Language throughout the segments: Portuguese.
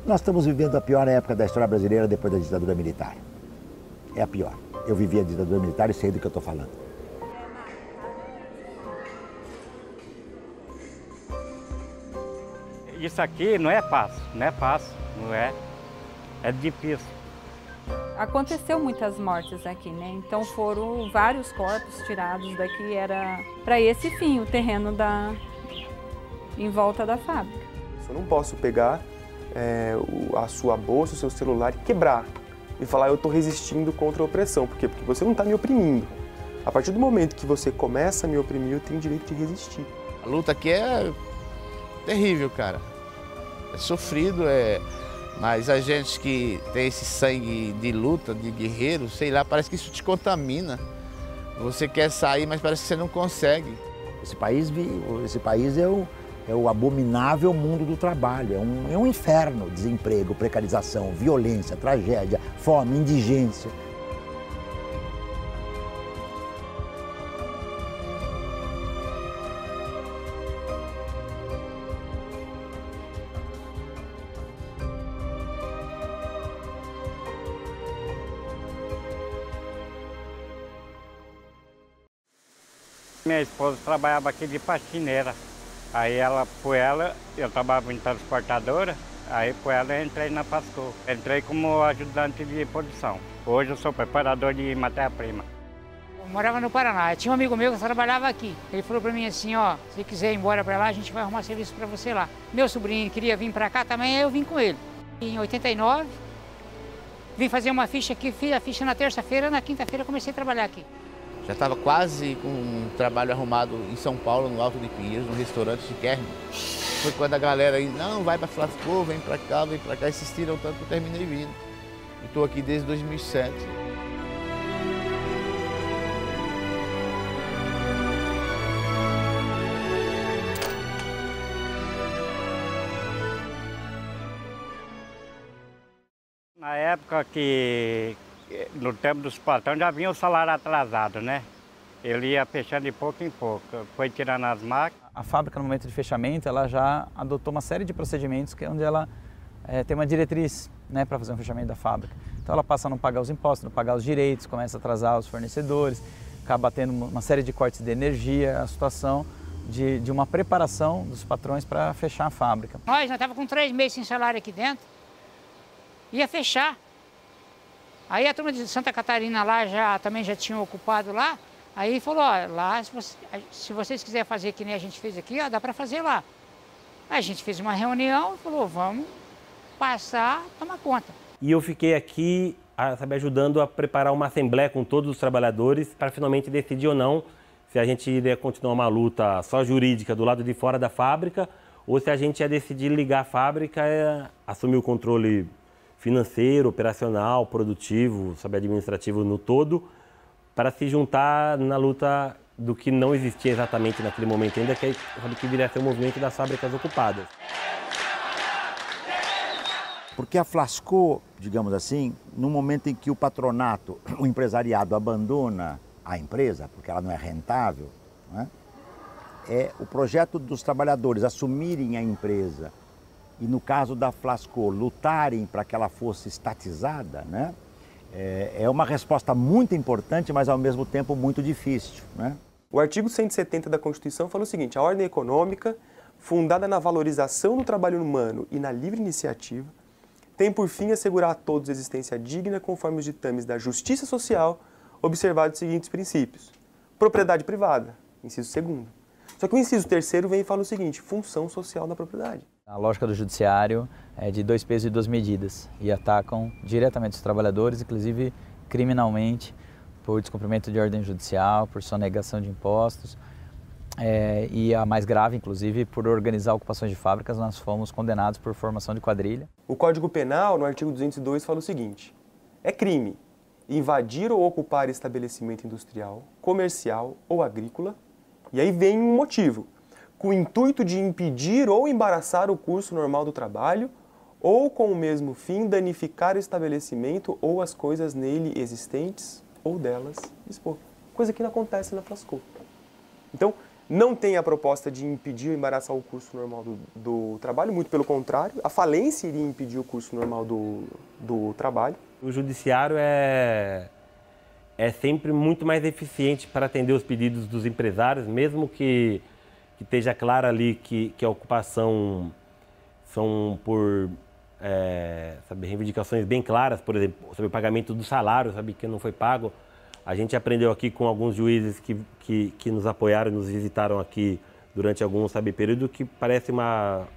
Nós estamos vivendo a pior época da história brasileira depois da ditadura militar. É a pior. Eu vivi a ditadura militar e sei do que eu estou falando. Isso aqui não é fácil, não é. É difícil. Aconteceu muitas mortes aqui, né? Então foram vários corpos tirados daqui, era para esse fim, o terreno em volta da fábrica. Eu não posso pegar a sua bolsa, o seu celular e quebrar e falar eu estou resistindo contra a opressão. Por quê? Porque você não está me oprimindo. A partir do momento que você começa a me oprimir, eu tenho o direito de resistir. A luta aqui é terrível, cara. É sofrido, mas a gente que tem esse sangue de luta, de guerreiro, sei lá, parece que isso te contamina. Você quer sair, mas parece que você não consegue. Esse país é o abominável mundo do trabalho, é um inferno, desemprego, precarização, violência, tragédia, fome, indigência. Minha esposa trabalhava aqui de faxineira. Aí eu trabalhava em transportadora, aí por ela eu entrei na Flasco. Entrei como ajudante de produção. Hoje eu sou preparador de matéria-prima. Eu morava no Paraná, tinha um amigo meu que trabalhava aqui. Ele falou para mim assim, ó, se quiser ir embora para lá, a gente vai arrumar serviço para você lá. Meu sobrinho queria vir para cá também, aí eu vim com ele. Em 89, vim fazer uma ficha aqui, fiz a ficha na terça-feira, na quinta-feira comecei a trabalhar aqui. Já estava quase com um trabalho arrumado em São Paulo, no Alto de Pinheiros, num restaurante de carne. Foi quando a galera aí, não, vai para Flasco, vem para cá, insistiram tanto que eu terminei vindo. Estou aqui desde 2007. Na época no tempo dos patrões, já vinha o salário atrasado, né? Ele ia fechando de pouco em pouco, foi tirando as máquinas. A fábrica, no momento de fechamento, ela já adotou uma série de procedimentos onde ela tem uma diretriz, né, para fazer um fechamento da fábrica. Então ela passa a não pagar os impostos, não pagar os direitos, começa a atrasar os fornecedores, acaba tendo uma série de cortes de energia, a situação de uma preparação dos patrões para fechar a fábrica. Nós estávamos com 3 meses sem salário aqui dentro, ia fechar. Aí a turma de Santa Catarina lá também já tinha ocupado lá. Aí falou, ó, lá se vocês quiserem fazer que nem a gente fez aqui, ó, dá para fazer lá. Aí a gente fez uma reunião e falou, vamos passar, tomar conta. E eu fiquei aqui, sabe, ajudando a preparar uma assembleia com todos os trabalhadores para finalmente decidir ou não se a gente iria continuar uma luta só jurídica do lado de fora da fábrica ou se a gente ia decidir ligar a fábrica e assumir o controle financeiro, operacional, produtivo, sabe, administrativo no todo, para se juntar na luta do que não existia exatamente naquele momento ainda, que viria a ser o movimento das fábricas ocupadas. Porque a Flasco, digamos assim, no momento em que o patronato, o empresariado abandona a empresa, porque ela não é rentável, né, o projeto dos trabalhadores assumirem a empresa e, no caso da Flasco, lutarem para que ela fosse estatizada, né, é uma resposta muito importante, mas ao mesmo tempo muito difícil, né? O artigo 170 da Constituição fala o seguinte, a ordem econômica, fundada na valorização do trabalho humano e na livre iniciativa, tem por fim assegurar a todos existência digna conforme os ditames da justiça social, observados os seguintes princípios. Propriedade privada, inciso 2º. Só que o inciso 3º vem e fala o seguinte, função social da propriedade. A lógica do judiciário é de 2 pesos e 2 medidas e atacam diretamente os trabalhadores, inclusive criminalmente, por descumprimento de ordem judicial, por sonegação de impostos e a mais grave, inclusive, por organizar ocupações de fábricas, nós fomos condenados por formação de quadrilha. O Código Penal, no artigo 202, fala o seguinte, é crime invadir ou ocupar estabelecimento industrial, comercial ou agrícola, e aí vem um motivo, com o intuito de impedir ou embaraçar o curso normal do trabalho, ou com o mesmo fim danificar o estabelecimento ou as coisas nele existentes, ou delas expor. Coisa que não acontece na Flasco. Então, não tem a proposta de impedir ou embaraçar o curso normal do trabalho, muito pelo contrário, a falência iria impedir o curso normal do trabalho. O judiciário é sempre muito mais eficiente para atender os pedidos dos empresários, mesmo que esteja claro ali que a ocupação são por reivindicações bem claras, por exemplo, sobre o pagamento do salário, que não foi pago. A gente aprendeu aqui com alguns juízes que nos apoiaram, nos visitaram aqui durante algum período, que parece uma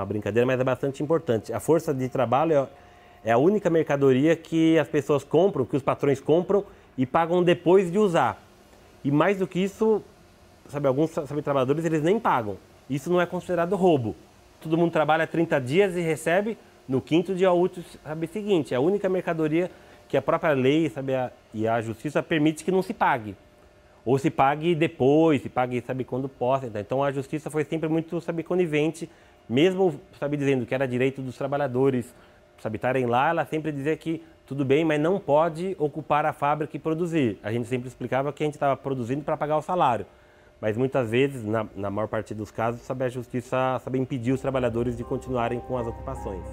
brincadeira, mas é bastante importante. A força de trabalho é a única mercadoria que as pessoas compram, que os patrões compram e pagam depois de usar. E mais do que isso, alguns trabalhadores eles nem pagam. Isso não é considerado roubo. Todo mundo trabalha 30 dias e recebe no 5º dia útil seguinte. É a única mercadoria que a própria lei e a justiça permite que não se pague. Ou se pague depois, se pague quando possa. Então a justiça foi sempre muito conivente, mesmo dizendo que era direito dos trabalhadores estarem lá, ela sempre dizia que tudo bem, mas não pode ocupar a fábrica e produzir. A gente sempre explicava que a gente estava produzindo para pagar o salário. Mas muitas vezes, na maior parte dos casos, a justiça impedir os trabalhadores de continuarem com as ocupações.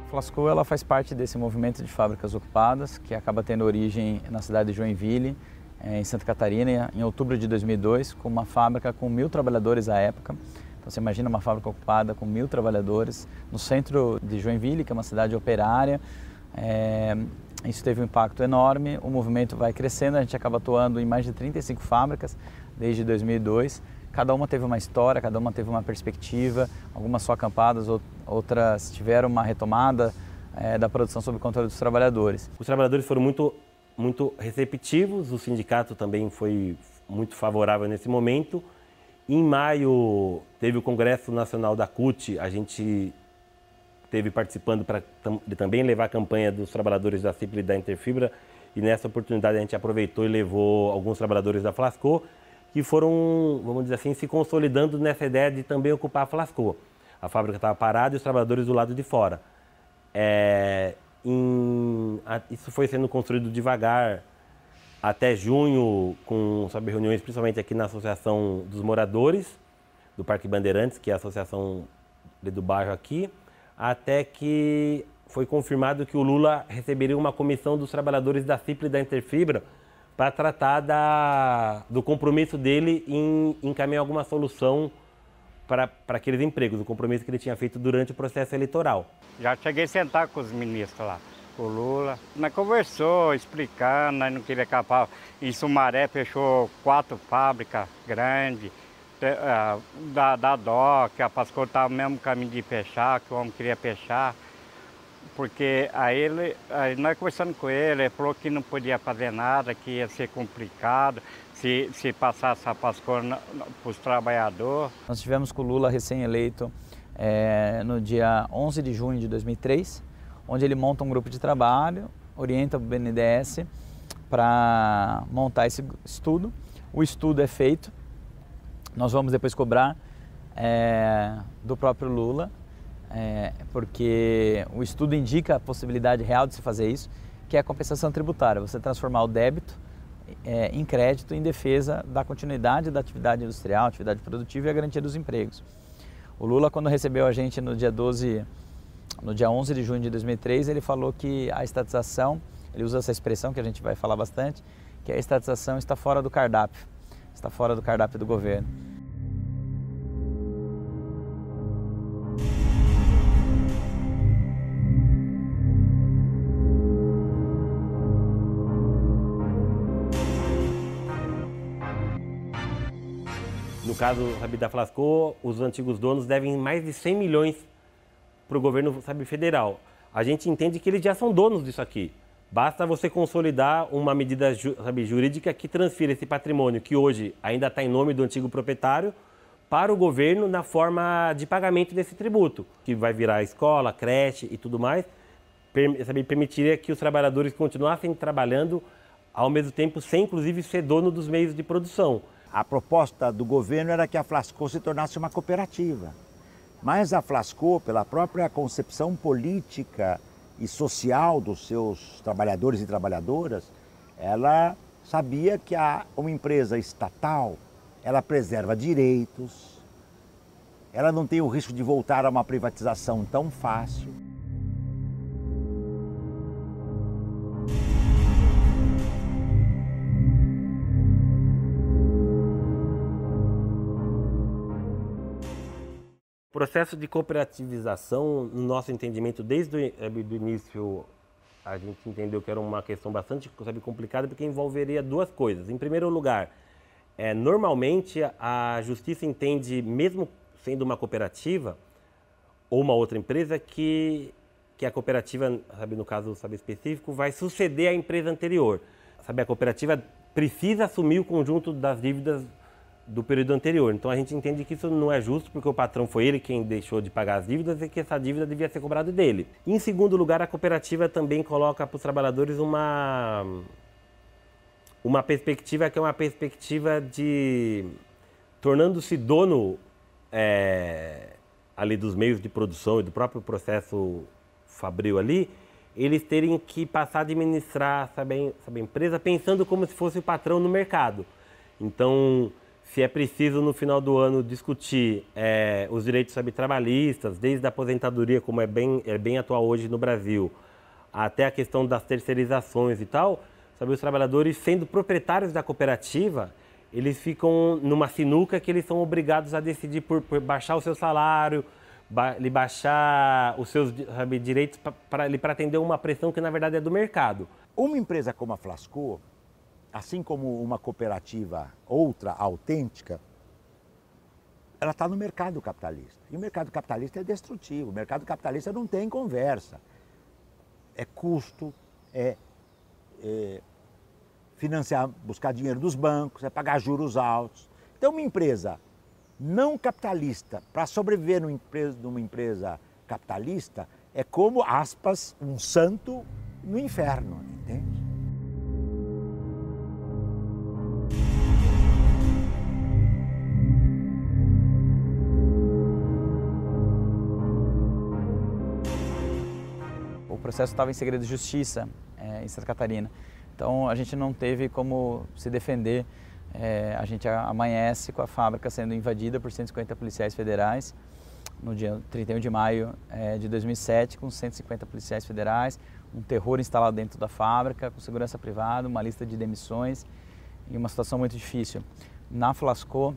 A Flasco ela faz parte desse movimento de fábricas ocupadas, que acaba tendo origem na cidade de Joinville, em Santa Catarina, em outubro de 2002, com uma fábrica com 1.000 trabalhadores à época. Então você imagina uma fábrica ocupada com 1.000 trabalhadores no centro de Joinville, que é uma cidade operária. Isso teve um impacto enorme, o movimento vai crescendo, a gente acaba atuando em mais de 35 fábricas desde 2002. Cada uma teve uma história, cada uma teve uma perspectiva, algumas só acampadas, outras tiveram uma retomada da produção sob controle dos trabalhadores. Os trabalhadores foram muito receptivos, o sindicato também foi muito favorável nesse momento. Em maio teve o Congresso Nacional da CUT, a gente esteve participando para também levar a campanha dos trabalhadores da CIPLE e da Interfibra, e nessa oportunidade a gente aproveitou e levou alguns trabalhadores da Flasco, que foram, vamos dizer assim, se consolidando nessa ideia de também ocupar a Flasco. A fábrica estava parada e os trabalhadores do lado de fora. Isso foi sendo construído devagar até junho, com reuniões principalmente aqui na Associação dos Moradores, do Parque Bandeirantes, que é a associação do bairro aqui, até que foi confirmado que o Lula receberia uma comissão dos trabalhadores da CIPLE e da Interfibra para tratar do compromisso dele em encaminhar alguma solução para aqueles empregos, o compromisso que ele tinha feito durante o processo eleitoral. Já cheguei a sentar com os ministros lá, com o Lula. Nós conversou, explicando, nós não queríamos capar. Em Sumaré fechou 4 fábricas grandes, da dó, que a Flasco estava no mesmo caminho de fechar, que o homem queria fechar. Porque aí nós conversando com ele, ele falou que não podia fazer nada, que ia ser complicado se passasse a Flasco para os trabalhadores. Nós tivemos com o Lula recém-eleito no dia 11 de junho de 2003, onde ele monta um grupo de trabalho, orienta o BNDES para montar esse estudo. O estudo é feito, nós vamos depois cobrar do próprio Lula, porque o estudo indica a possibilidade real de se fazer isso, que é a compensação tributária, você transformar o débito em crédito em defesa da continuidade da atividade industrial, atividade produtiva e a garantia dos empregos. O Lula, quando recebeu a gente no dia 11 de junho de 2003, ele falou que a estatização, ele usa essa expressão que a gente vai falar bastante, que a estatização está fora do cardápio, está fora do cardápio do governo. No caso da Flasco, os antigos donos devem mais de 100 milhões para o governo federal. A gente entende que eles já são donos disso aqui. Basta você consolidar uma medida jurídica que transfira esse patrimônio, que hoje ainda está em nome do antigo proprietário, para o governo na forma de pagamento desse tributo, que vai virar escola, creche e tudo mais, permitiria que os trabalhadores continuassem trabalhando ao mesmo tempo, sem inclusive ser dono dos meios de produção. A proposta do governo era que a Flasco se tornasse uma cooperativa. Mas a Flasco, pela própria concepção política e social dos seus trabalhadores e trabalhadoras, ela sabia que uma empresa estatal, ela preserva direitos, ela não tem o risco de voltar a uma privatização tão fácil. O processo de cooperativização, no nosso entendimento, desde o início, a gente entendeu que era uma questão bastante complicada, porque envolveria duas coisas. Em primeiro lugar, normalmente a justiça entende, mesmo sendo uma cooperativa ou uma outra empresa, que a cooperativa, no caso específico, vai suceder à empresa anterior. A cooperativa precisa assumir o conjunto das dívidas do período anterior. Então a gente entende que isso não é justo, porque o patrão foi ele quem deixou de pagar as dívidas e que essa dívida devia ser cobrada dele. Em segundo lugar, a cooperativa também coloca para os trabalhadores uma perspectiva que é uma perspectiva de, tornando-se dono ali dos meios de produção e do próprio processo fabril ali, eles terem que passar a administrar a empresa pensando como se fosse o patrão no mercado. Então, se é preciso no final do ano discutir os direitos trabalhistas, desde a aposentadoria, como é bem atual hoje no Brasil, até a questão das terceirizações e tal, os trabalhadores, sendo proprietários da cooperativa, eles ficam numa sinuca que eles são obrigados a decidir por baixar o seu salário, baixar os seus direitos para atender uma pressão que na verdade é do mercado. Uma empresa como a Flasco, assim como uma cooperativa outra, autêntica, ela está no mercado capitalista. E o mercado capitalista é destrutivo, o mercado capitalista não tem conversa. É custo, financiar, buscar dinheiro dos bancos, é pagar juros altos. Então uma empresa não capitalista, para sobreviver numa empresa capitalista, é como, aspas, um santo no inferno, entende? O processo estava em segredo de justiça em Santa Catarina, então a gente não teve como se defender. A gente amanhece com a fábrica sendo invadida por 150 policiais federais no dia 31 de maio de 2007, com 150 policiais federais, um terror instalado dentro da fábrica, com segurança privada, uma lista de demissões e uma situação muito difícil. Na Flasco,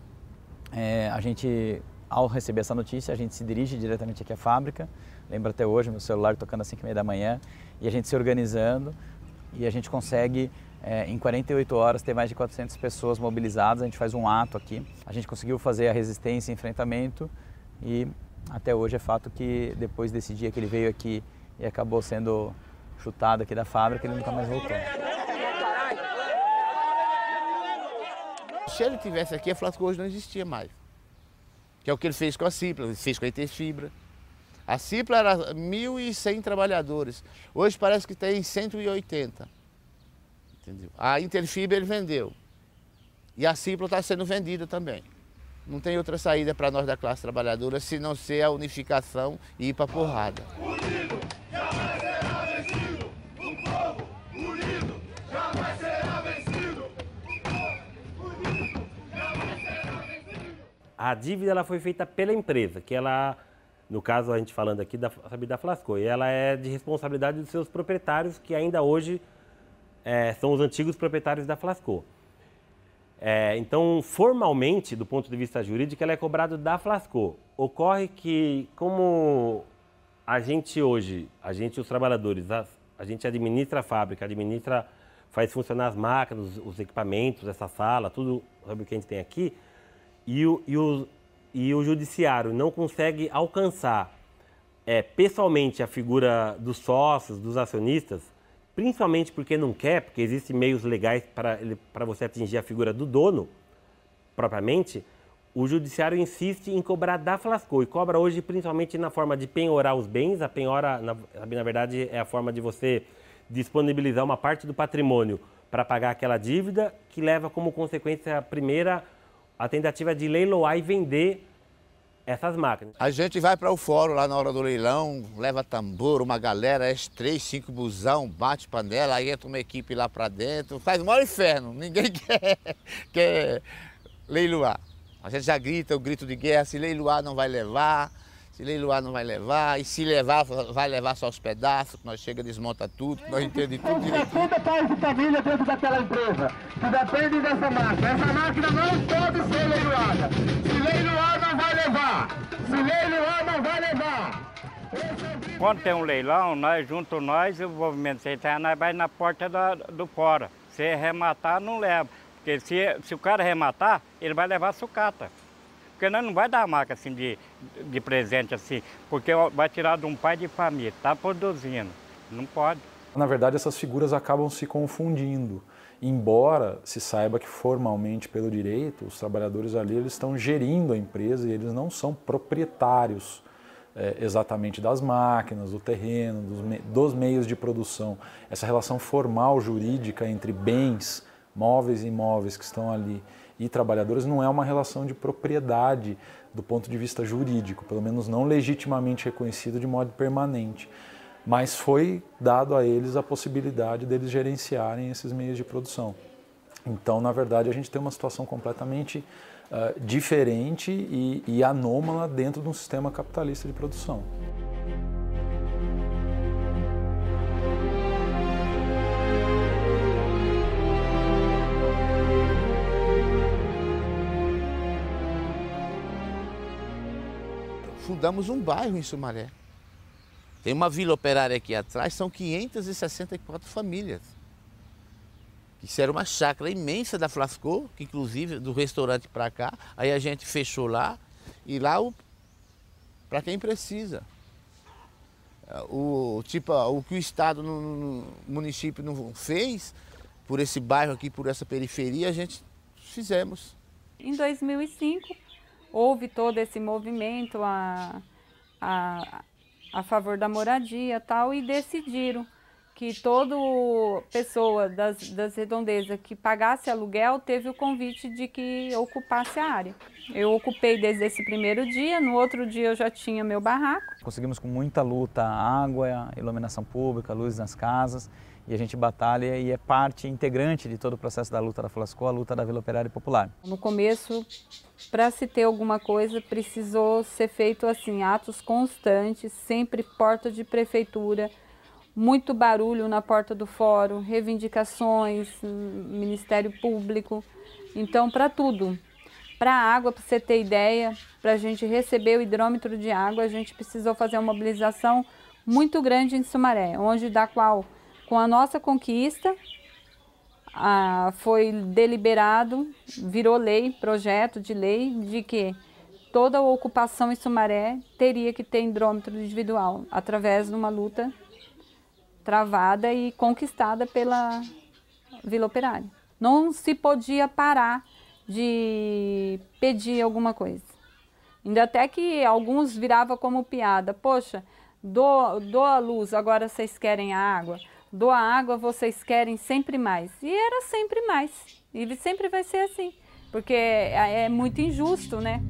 a gente, ao receber essa notícia, a gente se dirige diretamente aqui à fábrica. Lembro até hoje, meu celular tocando às 5h30 da manhã, e a gente se organizando, e a gente consegue, em 48 horas, ter mais de 400 pessoas mobilizadas. A gente faz um ato aqui. A gente conseguiu fazer a resistência e enfrentamento, e até hoje é fato que, depois desse dia que ele veio aqui e acabou sendo chutado aqui da fábrica, ele nunca mais voltou. Se ele tivesse aqui, a Flasco hoje não existia mais. Que é o que ele fez com a Cipla, ele fez com a Interfibra. A Cipla era 1.100 trabalhadores, hoje parece que tem 180. Entendeu? A Interfibra ele vendeu e a Cipla está sendo vendida também. Não tem outra saída para nós da classe trabalhadora se não ser a unificação e ir para a porrada. Unido jamais será vencido, o povo unido jamais será vencido, o povo unido jamais será vencido. A dívida ela foi feita pela empresa, que ela, no caso a gente falando aqui da Flasco, e ela é de responsabilidade dos seus proprietários, que ainda hoje são os antigos proprietários da Flasco. Então, formalmente, do ponto de vista jurídico, ela é cobrada da Flasco. Ocorre que, como a gente hoje, os trabalhadores, a gente administra a fábrica, faz funcionar as máquinas, os equipamentos, essa sala, tudo sabe o que a gente tem aqui, e o judiciário não consegue alcançar pessoalmente a figura dos sócios, dos acionistas, principalmente porque não quer, porque existem meios legais para você atingir a figura do dono, propriamente, o judiciário insiste em cobrar da Flasco e cobra hoje principalmente na forma de penhorar os bens. A penhora, na verdade, é a forma de você disponibilizar uma parte do patrimônio para pagar aquela dívida, que leva como consequência primeira a tentativa de leiloar e vender essas máquinas. A gente vai para o fórum lá na hora do leilão, leva tambor, uma galera, S3, 5 busão, bate panela, aí entra uma equipe lá para dentro, faz o maior inferno, ninguém quer leiloar. A gente já grita o grito de guerra, se leiloar não vai levar, se leiloar não vai levar, e se levar, vai levar só os pedaços, que nós chega, desmonta tudo, que nós entendemos tudo direitinho. 60 pais de família dentro daquela empresa que dependem dessa máquina. Essa máquina não pode ser leiloada. Se leiloar, não vai levar. Se leiloar, não vai levar. Quando tem um leilão, nós, o movimento sem terra, nós vai na porta do fora. Se arrematar, não leva. Porque se o cara arrematar, ele vai levar sucata. Porque nós não vai dar a máquina assim de presente assim, porque vai tirar de um pai de família, está produzindo, não pode. Na verdade, essas figuras acabam se confundindo. Embora se saiba que formalmente, pelo direito, os trabalhadores ali eles estão gerindo a empresa e eles não são proprietários exatamente das máquinas, do terreno, dos meios de produção. Essa relação formal jurídica entre bens, móveis e imóveis que estão ali e trabalhadores não é uma relação de propriedade do ponto de vista jurídico, pelo menos não legitimamente reconhecido de modo permanente. Mas foi dado a eles a possibilidade deles gerenciarem esses meios de produção. Então, na verdade, a gente tem uma situação completamente diferente e anômala dentro de um sistema capitalista de produção. Fundamos um bairro em Sumaré. Tem uma vila operária aqui atrás, são 564 famílias. Isso era uma chácara imensa da Flasco, que inclusive do restaurante para cá, aí a gente fechou lá, e lá para quem precisa. O que o Estado no município não fez, por esse bairro aqui, por essa periferia, a gente fizemos. Em 2005, houve todo esse movimento a favor da moradia e tal, e decidiram que toda pessoa das redondezas que pagasse aluguel teve o convite de que ocupasse a área. Eu ocupei desde esse primeiro dia, no outro dia eu já tinha meu barraco. Conseguimos com muita luta água, iluminação pública, luz nas casas, e a gente batalha e é parte integrante de todo o processo da luta da Flasco, a luta da Vila Operária Popular. No começo, para se ter alguma coisa, precisou ser feito assim, atos constantes, sempre porta de prefeitura, muito barulho na porta do fórum, reivindicações, Ministério Público, então para tudo. Para a água, para você ter ideia, para a gente receber o hidrômetro de água, a gente precisou fazer uma mobilização muito grande em Sumaré, onde da qual, com a nossa conquista, foi deliberado, virou lei, projeto de lei, de que toda a ocupação em Sumaré teria que ter hidrômetro individual, através de uma luta travada e conquistada pela Vila Operária. Não se podia parar de pedir alguma coisa. Ainda até que alguns viravam como piada, poxa, dou a luz, agora vocês querem a água, dou a água, vocês querem sempre mais. E era sempre mais, e sempre vai ser assim, porque é muito injusto, né?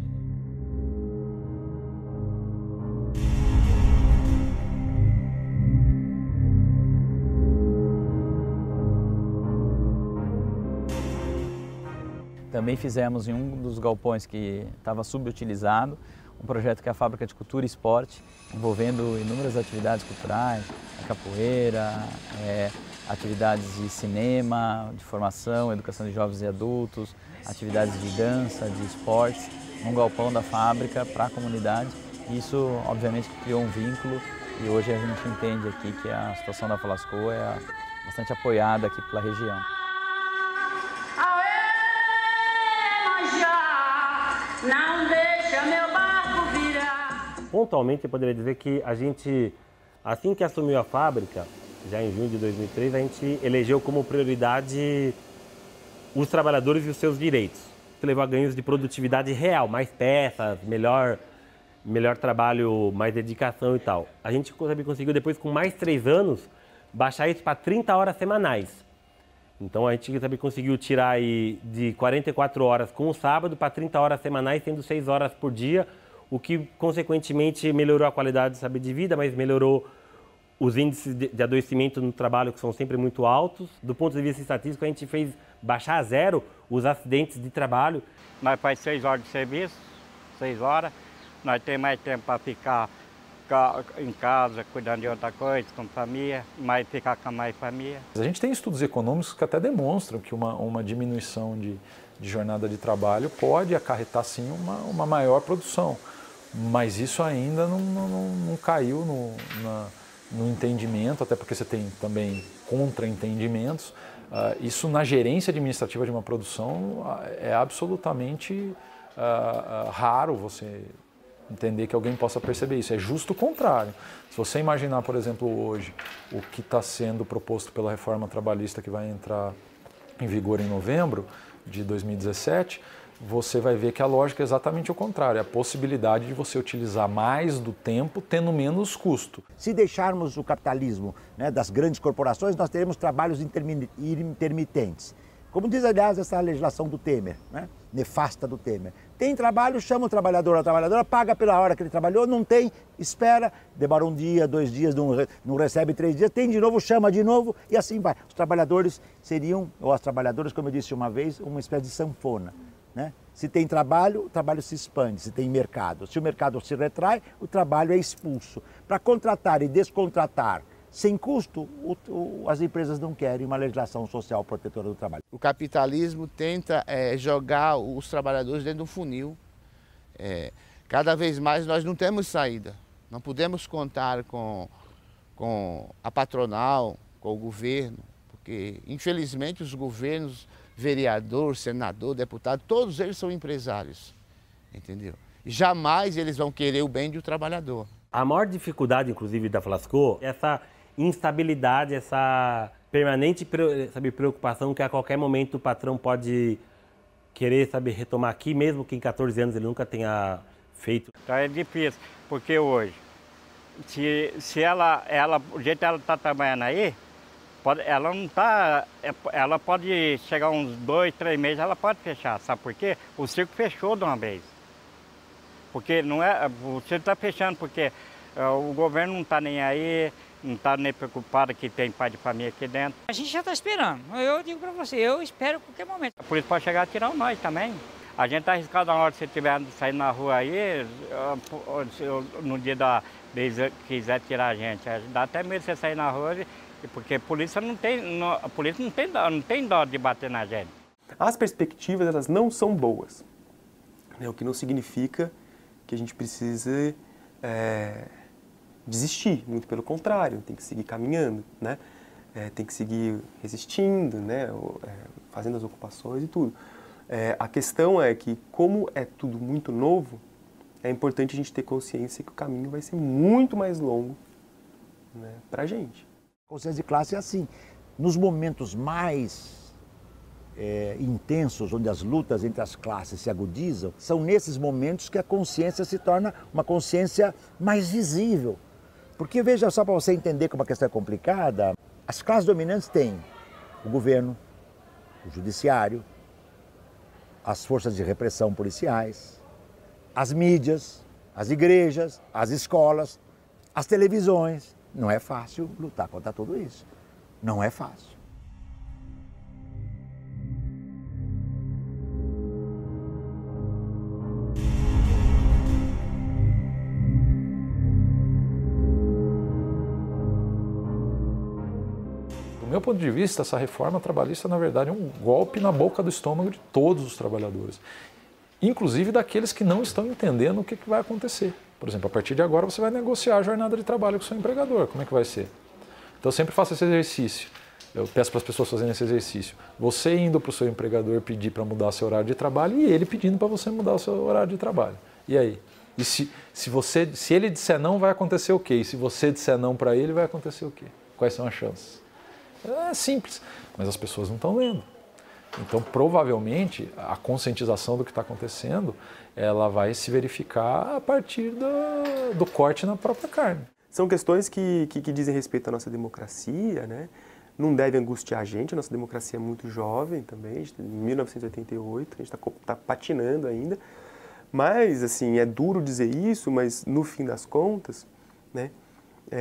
Também fizemos em um dos galpões que estava subutilizado, um projeto que é a Fábrica de Cultura e Esporte, envolvendo inúmeras atividades culturais, a capoeira, atividades de cinema, de formação, educação de jovens e adultos, atividades de dança, de esportes, num galpão da fábrica para a comunidade. Isso, obviamente, criou um vínculo e hoje a gente entende aqui que a situação da Flasco é bastante apoiada aqui pela região. Não deixa meu barco virar. Pontualmente, eu poderia dizer que a gente, assim que assumiu a fábrica, já em junho de 2003, a gente elegeu como prioridade os trabalhadores e os seus direitos. levou a ganhos de produtividade real, mais peças, melhor trabalho, mais dedicação e tal. A gente conseguiu depois, com mais 3 anos, baixar isso para 30 horas semanais. Então a gente também conseguiu tirar aí de 44 horas com o sábado para 30 horas semanais, sendo 6 horas por dia, o que consequentemente melhorou a qualidade, sabe, de vida, mas melhorou os índices de adoecimento no trabalho, que são sempre muito altos. Do ponto de vista estatístico, a gente fez baixar a 0 os acidentes de trabalho. Nós faz 6 horas de serviço, 6 horas, nós temos mais tempo para ficar em casa, cuidando de outra coisa, com família, mas ficar com mais família. A gente tem estudos econômicos que até demonstram que uma diminuição de jornada de trabalho pode acarretar, sim, uma maior produção. Mas isso ainda não caiu no entendimento, até porque você tem também contra-entendimentos. Isso na gerência administrativa de uma produção é absolutamente raro você entender que alguém possa perceber isso. É justo o contrário. Se você imaginar, por exemplo, hoje, o que está sendo proposto pela reforma trabalhista que vai entrar em vigor em novembro de 2017, você vai ver que a lógica é exatamente o contrário. É a possibilidade de você utilizar mais do tempo tendo menos custo. Se deixarmos o capitalismo, né, das grandes corporações, nós teremos trabalhos intermitentes. Como diz, aliás, essa legislação do Temer, né, nefasta do Temer. Tem trabalho, chama o trabalhador, a trabalhadora paga pela hora que ele trabalhou, não tem, espera, demora 1 dia, 2 dias, não recebe 3 dias, tem de novo, chama de novo e assim vai. Os trabalhadores seriam, ou as trabalhadoras, como eu disse uma vez, uma espécie de sanfona. Né? Se tem trabalho, o trabalho se expande, se tem mercado. Se o mercado se retrai, o trabalho é expulso. Para contratar e descontratar sem custo, as empresas não querem uma legislação social protetora do trabalho. O capitalismo tenta jogar os trabalhadores dentro de um funil. Cada vez mais nós não temos saída. Não podemos contar com a patronal, com o governo, porque infelizmente os governos, vereador, senador, deputado, todos eles são empresários, entendeu? Jamais eles vão querer o bem do trabalhador. A maior dificuldade, inclusive, da Flasco é essa instabilidade, essa permanente, preocupação que a qualquer momento o patrão pode querer, retomar aqui, mesmo que em 14 anos ele nunca tenha feito. Então é difícil, porque hoje, se ela o jeito que ela está trabalhando aí, ela não tá, ela pode chegar uns 2, 3 meses, ela pode fechar, sabe por quê? O circo fechou de uma vez. Porque não é, o circo está fechando porque o governo não está nem aí, não está nem preocupado que tem pai de família aqui dentro. A gente já está esperando. Eu digo para você, eu espero a qualquer momento. Por isso pode chegar a tirar nós também. A gente está arriscado na hora que você estiver saindo na rua aí, no dia deles quiser tirar a gente. Dá até medo de você sair na rua, porque a polícia não tem dó de bater na gente. As perspectivas, elas não são boas, né? O que não significa que a gente precise desistir, muito pelo contrário, tem que seguir caminhando, né? Tem que seguir resistindo, né? Fazendo as ocupações e tudo. A questão é que, como é tudo muito novo, é importante a gente ter consciência que o caminho vai ser muito mais longo, né, para a gente. Consciência de classe é assim, nos momentos mais intensos, onde as lutas entre as classes se agudizam, são nesses momentos que a consciência se torna uma consciência mais visível. Porque, veja só, para você entender como a questão é complicada, as classes dominantes têm o governo, o judiciário, as forças de repressão policiais, as mídias, as igrejas, as escolas, as televisões. Não é fácil lutar contra tudo isso. Não é fácil. Do meu ponto de vista, essa reforma trabalhista, na verdade, é um golpe na boca do estômago de todos os trabalhadores, inclusive daqueles que não estão entendendo o que vai acontecer. Por exemplo, a partir de agora você vai negociar a jornada de trabalho com o seu empregador. Como é que vai ser? Então eu sempre faço esse exercício. Eu peço para as pessoas fazerem esse exercício. Você indo para o seu empregador pedir para mudar seu horário de trabalho e ele pedindo para você mudar o seu horário de trabalho. E aí? E se ele disser não, vai acontecer o quê? E se você disser não para ele, vai acontecer o quê? Quais são as chances? É simples, mas as pessoas não estão lendo. Então, provavelmente, a conscientização do que está acontecendo, ela vai se verificar a partir do corte na própria carne. São questões que dizem respeito à nossa democracia, né? Não deve angustiar a gente nossa democracia é muito jovem também, a gente, em 1988, a gente está patinando ainda. Mas, assim, é duro dizer isso, mas no fim das contas, né,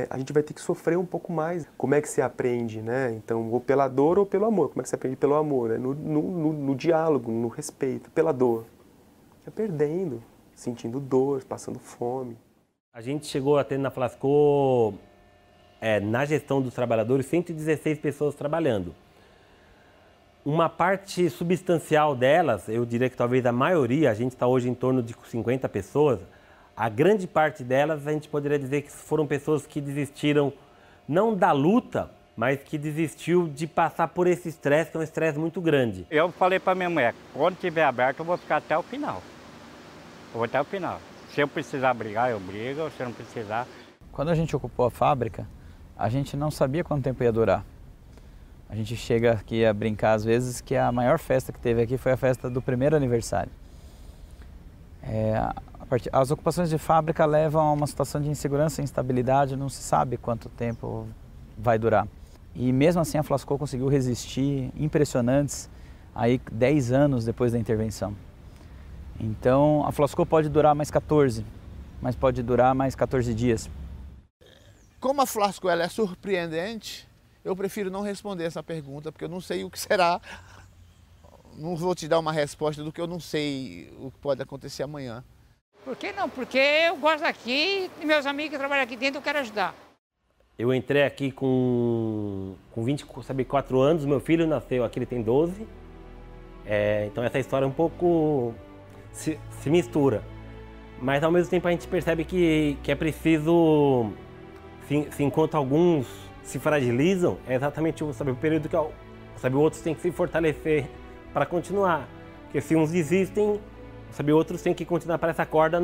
a gente vai ter que sofrer um pouco mais. Como é que se aprende, né? Então, ou pela dor ou pelo amor. Como é que se aprende pelo amor? Né? No diálogo, no respeito, pela dor. É perdendo, sentindo dor, passando fome. A gente chegou a ter na Flasco, na gestão dos trabalhadores, 116 pessoas trabalhando. Uma parte substancial delas, eu diria que talvez a maioria, a gente está hoje em torno de 50 pessoas, a grande parte delas a gente poderia dizer que foram pessoas que desistiram não da luta, mas que desistiu de passar por esse estresse, que é um estresse muito grande. Eu falei para minha mulher, quando estiver aberto eu vou ficar até o final. Eu vou até o final. Se eu precisar brigar, eu brigo, se eu não precisar... Quando a gente ocupou a fábrica, a gente não sabia quanto tempo ia durar. A gente chega aqui a brincar às vezes que a maior festa que teve aqui foi a festa do primeiro aniversário. As ocupações de fábrica levam a uma situação de insegurança e instabilidade, não se sabe quanto tempo vai durar. E mesmo assim a Flasco conseguiu resistir impressionantes aí 10 anos depois da intervenção. Então a Flasco pode durar mais 14, mas pode durar mais 14 dias. Como a Flasco ela é surpreendente, eu prefiro não responder essa pergunta, porque eu não sei o que será. Não vou te dar uma resposta do que eu não sei o que pode acontecer amanhã. Por que não? Porque eu gosto daqui e meus amigos que trabalham aqui dentro eu quero ajudar. Eu entrei aqui com 24 anos, meu filho nasceu aqui, ele tem 12. Então essa história um pouco se mistura. Mas ao mesmo tempo a gente percebe que é preciso, se enquanto alguns se fragilizam, é exatamente o período que outros têm que se fortalecer para continuar. Porque se uns desistem, outros têm que continuar para essa corda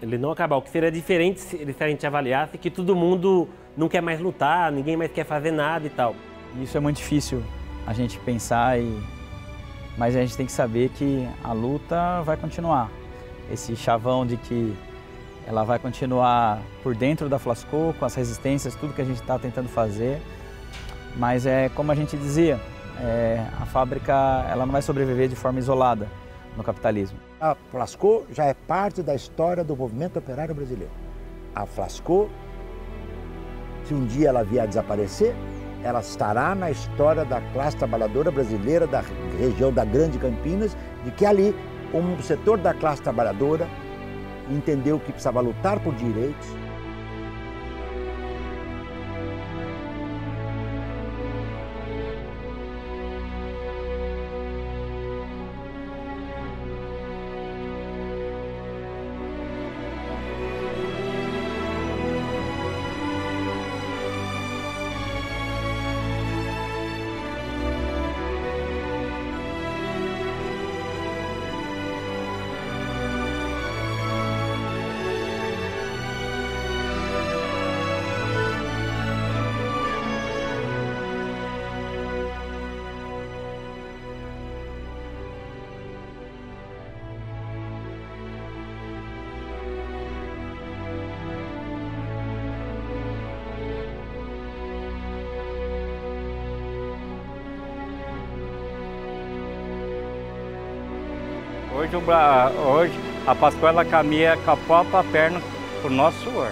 ele não acabar. O que seria diferente se a gente avaliasse que todo mundo não quer mais lutar, ninguém mais quer fazer nada e tal. Isso é muito difícil a gente pensar, mas a gente tem que saber que a luta vai continuar. Esse chavão de que ela vai continuar por dentro da Flasco, com as resistências, tudo que a gente está tentando fazer. Mas como a gente dizia, a fábrica ela não vai sobreviver de forma isolada no capitalismo. A Flasco já é parte da história do movimento operário brasileiro. A Flasco, se um dia ela vier a desaparecer, ela estará na história da classe trabalhadora brasileira, da região da Grande Campinas, de que ali um setor da classe trabalhadora entendeu que precisava lutar por direitos. Hoje a Flasco ela caminha com a própria perna para o nosso suor.